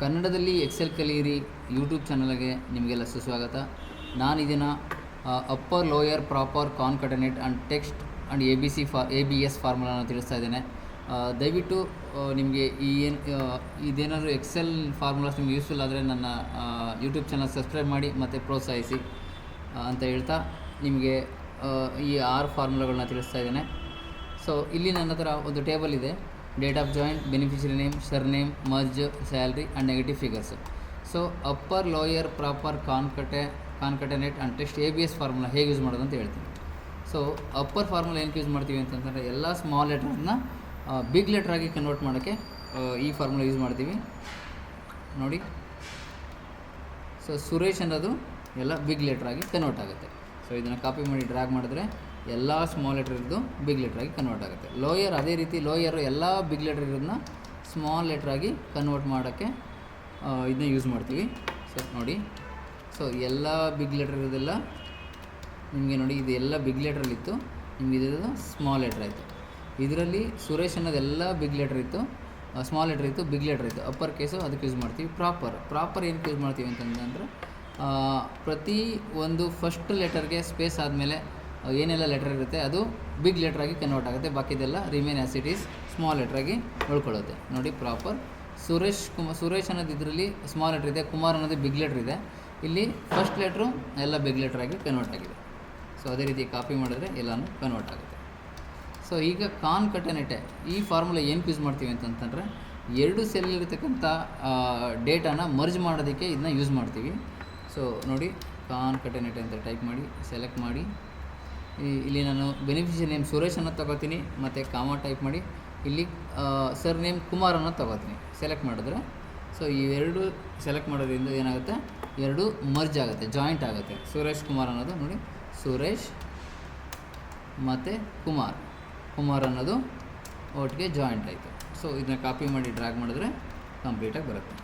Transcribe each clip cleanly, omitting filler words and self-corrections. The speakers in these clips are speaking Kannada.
ಕನ್ನಡದಲ್ಲಿ ಎಕ್ಸೆಲ್ ಕಲಿಯಿರಿ ಯೂಟ್ಯೂಬ್ ಚಾನಲ್ಗೆ ನಿಮಗೆಲ್ಲ ಸುಸ್ವಾಗತ. ನಾನು ಇದನ್ನು upper lower proper concatenate and text and ABS ಫಾರ್ಮುಲಾನ ತಿಳಿಸ್ತಾ ಇದ್ದೇನೆ. ದಯವಿಟ್ಟು ನಿಮಗೆ ಇದೇನಾದರೂ ಎಕ್ಸೆಲ್ ಫಾರ್ಮುಲಾಸ್ ನಿಮ್ಗೆ ಯೂಸ್ಫುಲ್ ಆದರೆ ನನ್ನ ಯೂಟ್ಯೂಬ್ ಚಾನಲ್ ಸಬ್ಸ್ಕ್ರೈಬ್ ಮಾಡಿ ಮತ್ತು ಪ್ರೋತ್ಸಾಹಿಸಿ ಅಂತ ಹೇಳ್ತಾ ನಿಮಗೆ ಈ 6 ಫಾರ್ಮುಲಾಗಳನ್ನ ತಿಳಿಸ್ತಾ ಇದ್ದೇನೆ. ಸೊ ಇಲ್ಲಿ ನನ್ನ ಹತ್ರ ಒಂದು ಟೇಬಲ್ ಇದೆ. Date of joining, beneficiary name, surname, merge, salary and negative figures. So upper lower proper concatenate and text ABS formula ಹೇಗೆ ಯೂಸ್ ಮಾಡೋದು ಅಂತ ಹೇಳ್ತೀನಿ. ಸೊ ಅಪ್ಪರ್ ಫಾರ್ಮುಲಾ ಏನಕ್ಕೆ ಯೂಸ್ ಮಾಡ್ತೀವಿ ಅಂತಂದರೆ ಎಲ್ಲ ಸ್ಮಾಲ್ ಲೆಟರ್ನ ಬಿಗ್ ಲೆಟ್ರಾಗಿ ಕನ್ವರ್ಟ್ ಮಾಡೋಕ್ಕೆ ಈ ಫಾರ್ಮುಲಾ ಯೂಸ್ ಮಾಡ್ತೀವಿ. ನೋಡಿ, ಸೊ ಸುರೇಶ್ ಅನ್ನೋದು ಎಲ್ಲ ಬಿಗ್ ಲೆಟ್ರಾಗಿ ಕನ್ವರ್ಟ್ ಆಗುತ್ತೆ. ಸೊ ಇದನ್ನು ಕಾಪಿ ಮಾಡಿ ಡ್ರ್ಯಾಗ್ ಮಾಡಿದ್ರೆ ಎಲ್ಲ ಸ್ಮಾಲ್ ಲೆಟರ್ ಇರೋದು ಬಿಗ್ ಲೆಟ್ರಾಗಿ ಕನ್ವರ್ಟ್ ಆಗುತ್ತೆ. ಲೋಯರ್ ಅದೇ ರೀತಿ ಲೋಯರು ಎಲ್ಲ ಬಿಗ್ ಲೆಟರ್ ಇರೋದನ್ನ ಸ್ಮಾಲ್ ಲೆಟ್ರಾಗಿ ಕನ್ವರ್ಟ್ ಮಾಡೋಕ್ಕೆ ಇದನ್ನ ಯೂಸ್ ಮಾಡ್ತೀವಿ. ಸೊ ನೋಡಿ, ಸೊ ಎಲ್ಲ ಬಿಗ್ ಲೆಟರ್ ಇರೋದೆಲ್ಲ ನಿಮಗೆ ನೋಡಿ, ಇದು ಎಲ್ಲ ಬಿಗ್ ಲೆಟ್ರಲ್ಲಿತ್ತು, ನಿಮ್ಗೆ ಇರೋದು ಸ್ಮಾಲ್ ಲೆಟ್ರ್ ಆಯಿತು. ಇದರಲ್ಲಿ ಸುರೇಶ್ ಅನ್ನೋದೆಲ್ಲ ಬಿಗ್ ಲೆಟ್ರ್ ಇತ್ತು, ಸ್ಮಾಲ್ ಲೆಟ್ರ್ ಇತ್ತು, ಬಿಗ್ ಲೆಟ್ರ್ ಇತ್ತು, ಅಪ್ಪರ್ ಕೇಸು ಅದಕ್ಕೆ ಯೂಸ್ ಮಾಡ್ತೀವಿ. ಪ್ರಾಪರ್ ಏನಕ್ಕೆ ಯೂಸ್ ಮಾಡ್ತೀವಿ ಅಂತಂದರೆ ಪ್ರತಿ ಒಂದು ಫಸ್ಟ್ ಲೆಟರ್ಗೆ ಸ್ಪೇಸ್ ಆದಮೇಲೆ ಏನೆಲ್ಲ ಲೆಟರ್ ಇರುತ್ತೆ ಅದು ಬಿಗ್ ಲೆಟ್ರಾಗಿ ಕನ್ವರ್ಟ್ ಆಗುತ್ತೆ. ಬಾಕಿದೆಲ್ಲ remain as it is small ಲೆಟ್ರಾಗಿ ಉಳ್ಕೊಳ್ಳುತ್ತೆ. ನೋಡಿ, ಪ್ರಾಪರ್ ಸುರೇಶ್ ಅನ್ನೋದು ಇದರಲ್ಲಿ ಸ್ಮಾಲ್ ಲೆಟ್ರ್ ಇದೆ, ಕುಮಾರ್ ಅನ್ನೋದು ಬಿಗ್ ಲೆಟ್ರ್ ಇದೆ. ಇಲ್ಲಿ ಫಸ್ಟ್ ಲೆಟ್ರು ಎಲ್ಲ ಬಿಗ್ ಲೆಟ್ರಾಗಿ ಕನ್ವರ್ಟ್ ಆಗಿದೆ. ಸೊ ಅದೇ ರೀತಿ ಕಾಪಿ ಮಾಡಿದ್ರೆ ಎಲ್ಲನೂ ಕನ್ವರ್ಟ್ ಆಗುತ್ತೆ. ಸೊ ಈಗ ಕಾನ್ಕಟನೇಟ್ ಈ ಫಾರ್ಮುಲಾ ಏನಕ್ಕೆ ಯೂಸ್ ಮಾಡ್ತೀವಿ ಅಂತಂತಂದರೆ 2 ಸೆಲ್ಲಿರ್ತಕ್ಕಂಥ ಡೇಟಾನ ಮರ್ಜ್ ಮಾಡೋದಕ್ಕೆ ಇದನ್ನ ಯೂಸ್ ಮಾಡ್ತೀವಿ. ಸೊ ನೋಡಿ, ಕಾನ್ಕಟನೇಟ್ ಅಂತ ಟೈಪ್ ಮಾಡಿ ಸೆಲೆಕ್ಟ್ ಮಾಡಿ, ಇಲ್ಲಿ ನಾನು ಬೆನಿಫಿಷರಿ ನೇಮ್ ಸುರೇಶ್ ಅನ್ನೋದು ತೊಗೋತೀನಿ ಮತ್ತು ಕಾಮಾ ಟೈಪ್ ಮಾಡಿ ಇಲ್ಲಿ ಸರ್ ನೇಮ್ ಕುಮಾರ್ ಅನ್ನೋದು ತೊಗೋತೀನಿ. ಸೆಲೆಕ್ಟ್ ಮಾಡಿದ್ರೆ ಸೊ ಈ 2 ಸೆಲೆಕ್ಟ್ ಮಾಡೋದ್ರಿಂದ ಏನಾಗುತ್ತೆ, 2 ಮರ್ಜ್ ಆಗುತ್ತೆ, ಜಾಯಿಂಟ್ ಆಗುತ್ತೆ. ಸುರೇಶ್ ಕುಮಾರ್ ಅನ್ನೋದು ನೋಡಿ, ಸುರೇಶ್ ಮತ್ತು ಕುಮಾರ್ ಅನ್ನೋದು ಒಟ್ಟಿಗೆ ಜಾಯಿಂಟ್ ಆಯಿತು. ಸೊ ಇದನ್ನ ಕಾಪಿ ಮಾಡಿ ಡ್ರ್ಯಾಗ್ ಮಾಡಿದ್ರೆ ಕಂಪ್ಲೀಟಾಗಿ ಬರುತ್ತೆ.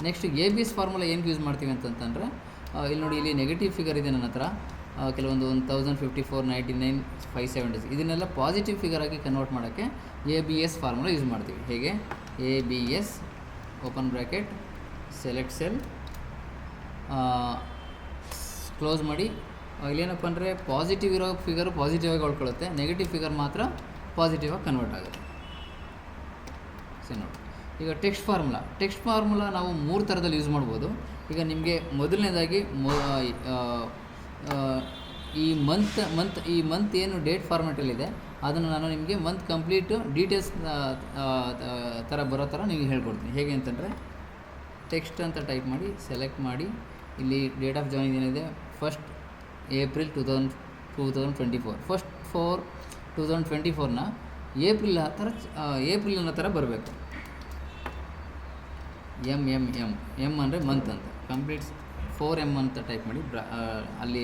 ನೆಕ್ಸ್ಟ್ ABS ಫಾರ್ಮುಲಾ ಏನಕ್ಕೆ ಯೂಸ್ ಮಾಡ್ತೀವಿ ಅಂತಂತಂದರೆ ಇಲ್ಲಿ ನೋಡಿ, ಇಲ್ಲಿ ನೆಗೆಟಿವ್ ಫಿಗರ್ ಇದೆ ನನ್ನ ಹತ್ರ, ಕೆಲವೊಂದು 1054, 99, 570 ಇದನ್ನೆಲ್ಲ ಪಾಸಿಟಿವ್ ಫಿಗರ್ ಆಗಿ ಕನ್ವರ್ಟ್ ಮಾಡೋಕ್ಕೆ ABS ಫಾರ್ಮುಲಾ ಯೂಸ್ ಮಾಡ್ತೀವಿ. ಹೇಗೆ ABS open bracket, select cell, close ಮಾಡಿ. ಇಲ್ಲೇನಪ್ಪ ಅಂದರೆ ಪಾಸಿಟಿವ್ ಇರೋ ಫಿಗರು ಪಾಸಿಟಿವ್ ಆಗಿ ಉಳ್ಕೊಳ್ಳುತ್ತೆ, ನೆಗೆಟಿವ್ ಫಿಗರ್ ಮಾತ್ರ ಪಾಸಿಟಿವ್ ಆಗಿ ಕನ್ವರ್ಟ್ ಆಗುತ್ತೆ. ಸರಿ ನೋಡಿ, ಈಗ ಟೆಕ್ಸ್ಟ್ ಫಾರ್ಮುಲಾ ನಾವು 3 ಥರದಲ್ಲಿ ಯೂಸ್ ಮಾಡ್ಬೋದು. ಈಗ ನಿಮಗೆ ಮೊದಲನೇದಾಗಿ ಈ ಮಂತ್ ಏನು ಡೇಟ್ ಫಾರ್ಮೆಟಲ್ಲಿದೆ ಅದನ್ನು ನಾನು ನಿಮಗೆ ಮಂತ್ ಕಂಪ್ಲೀಟು ಡೀಟೇಲ್ಸ್ ಥರ ಬರೋ ಥರ ನಿಮಗೆ ಹೇಳ್ಕೊಡ್ತೀನಿ. ಹೇಗೆ ಅಂತಂದರೆ ಟೆಕ್ಸ್ಟ್ ಅಂತ ಟೈಪ್ ಮಾಡಿ ಸೆಲೆಕ್ಟ್ ಮಾಡಿ, ಇಲ್ಲಿ ಡೇಟ್ ಆಫ್ ಜಾಯಿನ್ ಏನಿದೆ ಫಸ್ಟ್ ಏಪ್ರಿಲ್ 2024, ಫಸ್ಟ್ 4/2024ನ ಏಪ್ರಿಲ್ ಅನ್ನೋ ಥರ ಬರಬೇಕು. ಎಮ್ ಅಂದರೆ ಮಂತ್ ಅಂತ, ಕಂಪ್ಲೀಟ್ 4M ಅಂತ ಟೈಪ್ ಮಾಡಿ. ಅಲ್ಲಿ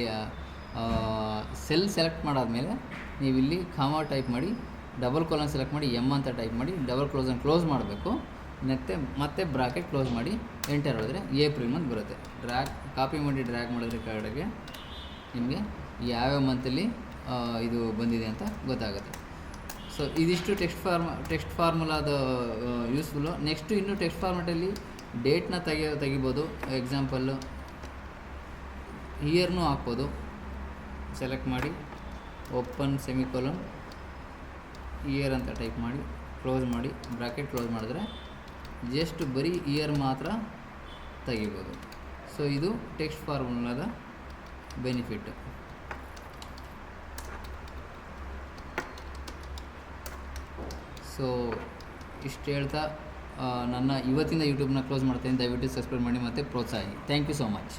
ಸೆಲ್ ಸೆಲೆಕ್ಟ್ ಮಾಡಾದಮೇಲೆ ನೀವು ಇಲ್ಲಿ ಕಾಮಾ ಟೈಪ್ ಮಾಡಿ, ಡಬಲ್ ಕೋಲನ್ ಸೆಲೆಕ್ಟ್ ಮಾಡಿ, M ಅಂತ ಟೈಪ್ ಮಾಡಿ, ಡಬಲ್ ಕ್ಲೋಸ್ ಮಾಡಬೇಕು. ಮತ್ತೆ ಬ್ರಾಕೆಟ್ ಕ್ಲೋಸ್ ಮಾಡಿ ಎಂಟರ್ ಹೊಡೆದ್ರೆ ಏಪ್ರಿಲ್ ಮಂತ್ ಬರುತ್ತೆ. ಕಾಪಿ ಮಾಡಿ ಡ್ರ್ಯಾಗ್ ಮಾಡಿದ್ರೆ ಕಡೆಗೆ ನಿಮಗೆ ಯಾವ್ಯಾವ ಮಂತಲ್ಲಿ ಇದು ಬಂದಿದೆ ಅಂತ ಗೊತ್ತಾಗುತ್ತೆ. ಸೊ ಇದಿಷ್ಟು ಟೆಕ್ಸ್ಟ್ ಫಾರ್ಮುಲಾದ ಯೂಸ್ಫುಲ್ಲು. ನೆಕ್ಸ್ಟು ಇನ್ನು ಟೆಕ್ಸ್ಟ್ ಫಾರ್ಮೆಟಲ್ಲಿ ಡೇಟ್ನ ತೆಗಿಬೋದು. ಎಕ್ಸಾಂಪಲ್ಲು ಇಯರ್ನೂ ಹಾಕ್ಬೋದು. ಸೆಲೆಕ್ಟ್ ಮಾಡಿ, ಓಪನ್ ಸೆಮಿಕೋಲನ್, ಇಯರ್ ಅಂತ ಟೈಪ್ ಮಾಡಿ, ಕ್ಲೋಸ್ ಮಾಡಿ, ಬ್ರಾಕೆಟ್ ಕ್ಲೋಸ್ ಮಾಡಿದ್ರೆ ಜಸ್ಟ್ ಬರೀ ಇಯರ್ ಮಾತ್ರ ತೆಗಿಬೋದು. ಸೊ ಇದು ಟೆಕ್ಸ್ಟ್ ಫಾರ್ಮುಲಾದ ಬೆನಿಫಿಟ್. ಸೊ ಇಷ್ಟು ಹೇಳ್ತಾ ನನ್ನ ಇವತ್ತಿನ ಯೂಟ್ಯೂಬ್ನ ಕ್ಲೋಸ್ ಮಾಡ್ತೀನಿ. ದಯವಿಟ್ಟು ಸಬ್ಸ್ಕ್ರೈಬ್ ಮಾಡಿ ಮತ್ತು ಪ್ರೋತ್ಸಾಹಿಸಿ. Thank you so much.